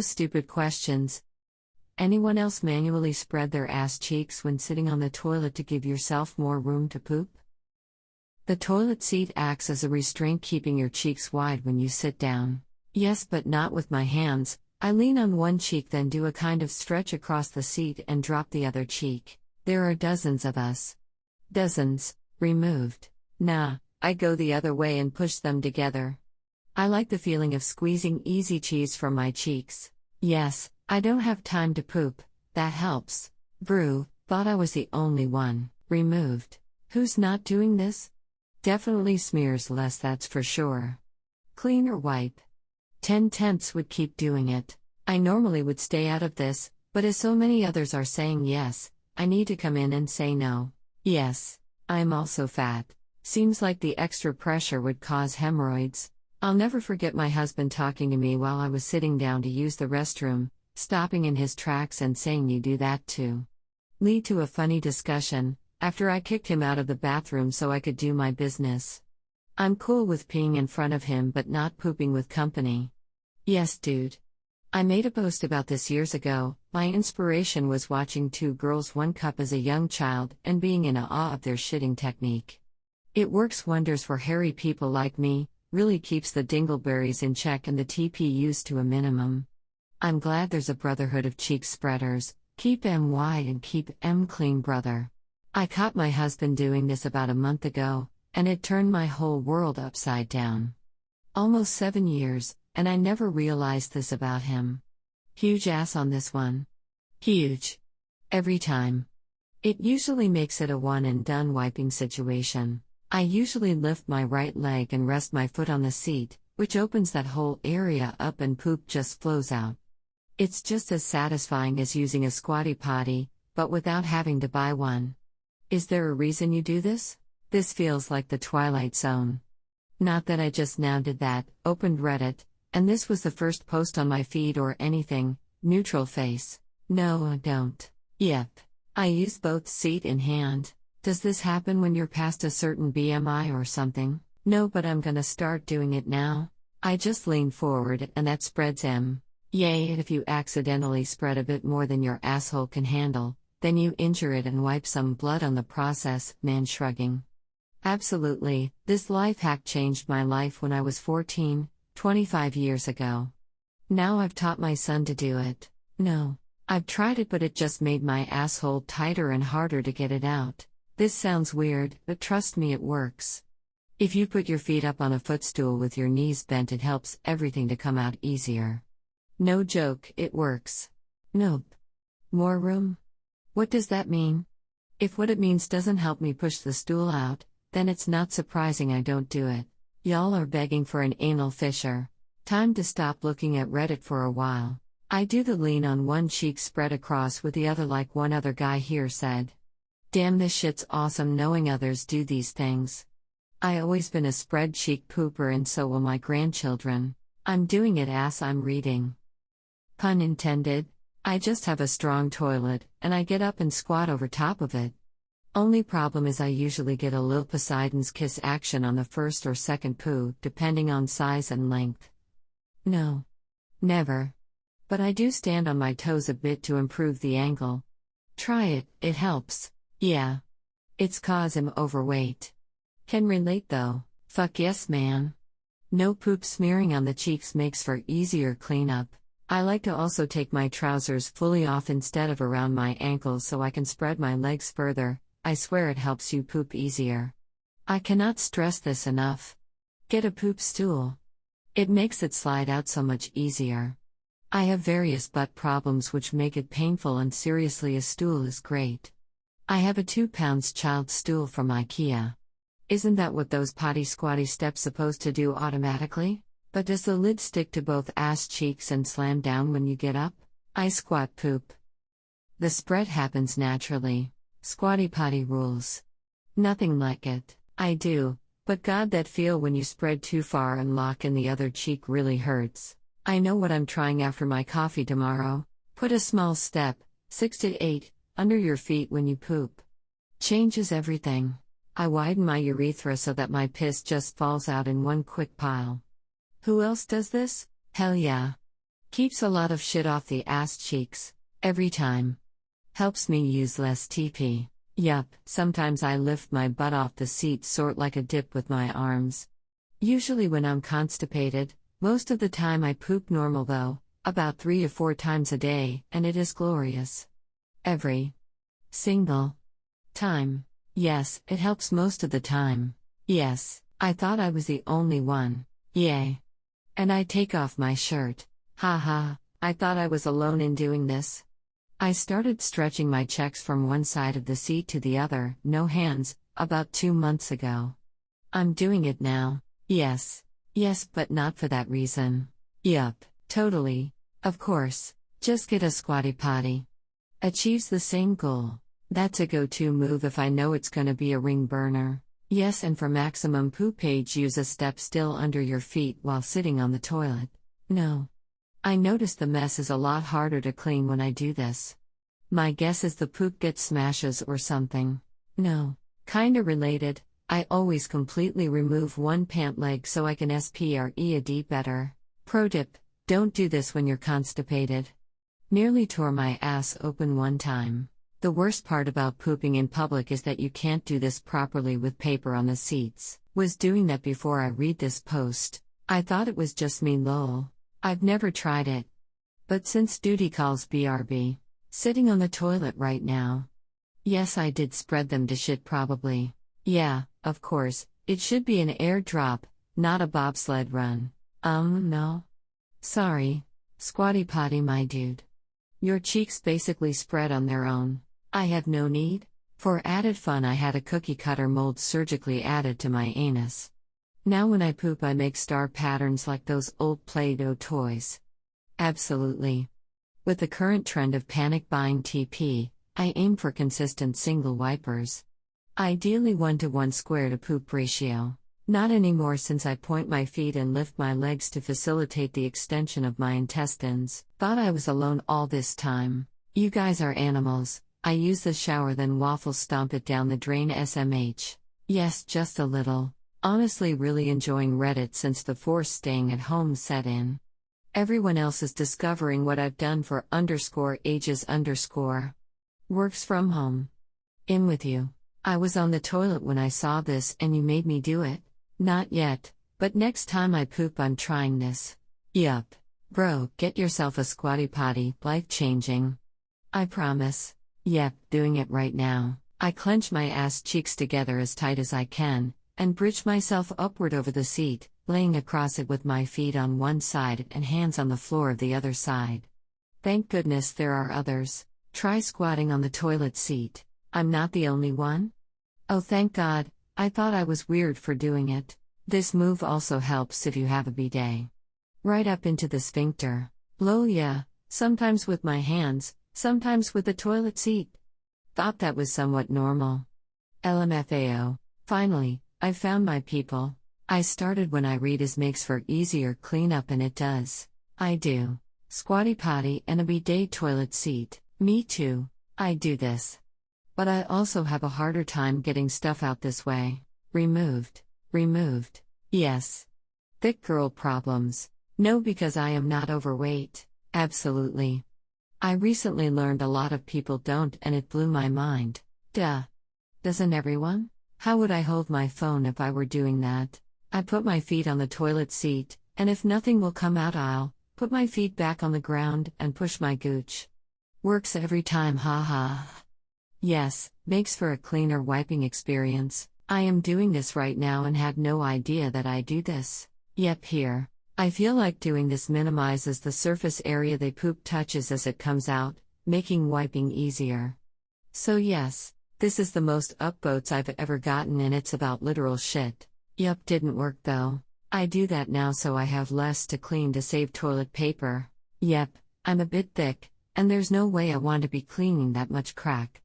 No stupid questions. Anyone else manually spread their ass cheeks when sitting on the toilet to give yourself more room to poop? The toilet seat acts as a restraint, keeping your cheeks wide when you sit down. Yes, but not with my hands. I lean on one cheek, then do a kind of stretch across the seat and drop the other cheek. There are dozens of us. Dozens. Removed. Nah, I go the other way and push them together. I like the feeling of squeezing easy cheese from my cheeks. Yes, I don't have time to poop. That helps. Brew, thought I was the only one. Removed. Who's not doing this? Definitely smears less, that's for sure. Clean or wipe? 10/10 would keep doing it. I normally would stay out of this, but as so many others are saying yes, I need to come in and say no. Yes, I'm also fat. Seems like the extra pressure would cause hemorrhoids. I'll never forget my husband talking to me while I was sitting down to use the restroom, stopping in his tracks and saying, "You do that too." Lead to a funny discussion, after I kicked him out of the bathroom so I could do my business. I'm cool with peeing in front of him but not pooping with company. Yes, dude. I made a post about this years ago. My inspiration was watching two girls one cup as a young child and being in awe of their shitting technique. It works wonders for hairy people like me, really keeps the dingleberries in check and the TPUs to a minimum. I'm glad there's a brotherhood of cheek spreaders. Keep 'em wide and keep 'em clean, brother. I caught my husband doing this about a month ago, and it turned my whole world upside down. Almost 7 years, and I never realized this about him. Huge ass on this one. Huge. Every time. It usually makes it a one and done wiping situation. I usually lift my right leg and rest my foot on the seat, which opens that whole area up and poop just flows out. It's just as satisfying as using a squatty potty, but without having to buy one. Is there a reason you do this? This feels like the Twilight Zone. Not that I just now did that, opened Reddit, and this was the first post on my feed or anything. Neutral face. No, I don't. Yep. I use both seat and hand. Does this happen when you're past a certain BMI or something? No, but I'm gonna start doing it now. I just lean forward and that spreads M. Yay, if you accidentally spread a bit more than your asshole can handle, then you injure it and wipe some blood on the process, man shrugging. Absolutely, this life hack changed my life when I was 14, 25 years ago. Now I've taught my son to do it. No. I've tried it, but it just made my asshole tighter and harder to get it out. This sounds weird, but trust me, it works. If you put your feet up on a footstool with your knees bent, it helps everything to come out easier. No joke, it works. Nope. More room? What does that mean? If what it means doesn't help me push the stool out, then it's not surprising I don't do it. Y'all are begging for an anal fissure. Time to stop looking at Reddit for a while. I do the lean on one cheek spread across with the other like one other guy here said. Damn, this shit's awesome knowing others do these things. I always been a spread cheek pooper and so will my grandchildren. I'm doing it as I'm reading. Pun intended. I just have a strong toilet, and I get up and squat over top of it. Only problem is I usually get a Lil Poseidon's kiss action on the first or second poo, depending on size and length. No. Never. But I do stand on my toes a bit to improve the angle. Try it, it helps. Yeah. It's 'cause I'm overweight. Can relate though. Fuck yes, man. No poop smearing on the cheeks makes for easier cleanup. I like to also take my trousers fully off instead of around my ankles so I can spread my legs further. I swear it helps you poop easier. I cannot stress this enough. Get a poop stool. It makes it slide out so much easier. I have various butt problems which make it painful, and seriously a stool is great. I have a 2-pound child stool from IKEA. Isn't that what those potty squatty steps supposed to do automatically? But does the lid stick to both ass cheeks and slam down when you get up? I squat poop. The spread happens naturally. Squatty potty rules. Nothing like it. I do, but God, that feel when you spread too far and lock in the other cheek really hurts. I know what I'm trying after my coffee tomorrow. Put a small step, 6 to 8, under your feet when you poop. Changes everything. I widen my urethra so that my piss just falls out in one quick pile. Who else does this? Hell yeah. Keeps a lot of shit off the ass cheeks. Every time. Helps me use less TP. Yup, sometimes I lift my butt off the seat sort like a dip with my arms. Usually when I'm constipated, most of the time I poop normal though, about 3 to 4 times a day, and it is glorious. Every single time. Yes, it helps most of the time. Yes, I thought I was the only one. Yay. And I take off my shirt. Haha, I thought I was alone in doing this. I started stretching my checks from one side of the seat to the other, no hands, about 2 months ago. I'm doing it now. Yes, but not for that reason. Yup, totally. Of course. Just get a squatty potty. Achieves the same goal. That's a go-to move if I know it's gonna be a ring burner. Yes, and for maximum poopage, use a step still under your feet while sitting on the toilet. No. I notice the mess is a lot harder to clean when I do this. My guess is the poop gets smashes or something. No. Kinda related, I always completely remove one pant leg so I can spread better. Pro tip, don't do this when you're constipated. Nearly tore my ass open one time. The worst part about pooping in public is that you can't do this properly with paper on the seats. Was doing that before I read this post. I thought it was just me lol. I've never tried it. But since duty calls BRB. Sitting on the toilet right now. Yes, I did spread them to shit probably. Yeah, of course, it should be an airdrop, not a bobsled run. No. Sorry. Squatty potty my dude. Your cheeks basically spread on their own. I have no need. For added fun I had a cookie cutter mold surgically added to my anus. Now when I poop I make star patterns like those old Play-Doh toys. Absolutely. With the current trend of panic buying TP, I aim for consistent single wipers. Ideally 1-to-1 square to poop ratio. Not anymore since I point my feet and lift my legs to facilitate the extension of my intestines. Thought I was alone all this time. You guys are animals. I use the shower then waffle stomp it down the drain SMH. Yes, just a little. Honestly really enjoying Reddit since the forced staying at home set in. Everyone else is discovering what I've done for _ages_. Works from home. In with you. I was on the toilet when I saw this and you made me do it. Not yet, but next time I poop I'm trying this. Yup. Bro, get yourself a squatty potty, life-changing. I promise. Yep, doing it right now. I clench my ass cheeks together as tight as I can, and bridge myself upward over the seat, laying across it with my feet on one side and hands on the floor of the other side. Thank goodness there are others. Try squatting on the toilet seat. I'm not the only one? Oh thank God, I thought I was weird for doing it. This move also helps if you have a bidet. Right up into the sphincter. Lol yeah, sometimes with my hands, sometimes with the toilet seat. Thought that was somewhat normal. LMFAO. Finally, I found my people. I started when I read is makes for easier cleanup and it does. I do. Squatty potty and a bidet toilet seat. Me too. I do this. But I also have a harder time getting stuff out this way. Removed. Yes. Thick girl problems. No, because I am not overweight. Absolutely. I recently learned a lot of people don't and it blew my mind. Duh. Doesn't everyone? How would I hold my phone if I were doing that? I put my feet on the toilet seat, and if nothing will come out I'll put my feet back on the ground and push my gooch. Works every time, haha. Yes, makes for a cleaner wiping experience. I am doing this right now and had no idea that I do this. Yep, here. I feel like doing this minimizes the surface area they poop touches as it comes out, making wiping easier. So yes, this is the most upvotes I've ever gotten and it's about literal shit. Yup, didn't work though. I do that now so I have less to clean to save toilet paper. Yep, I'm a bit thick, and there's no way I want to be cleaning that much crack.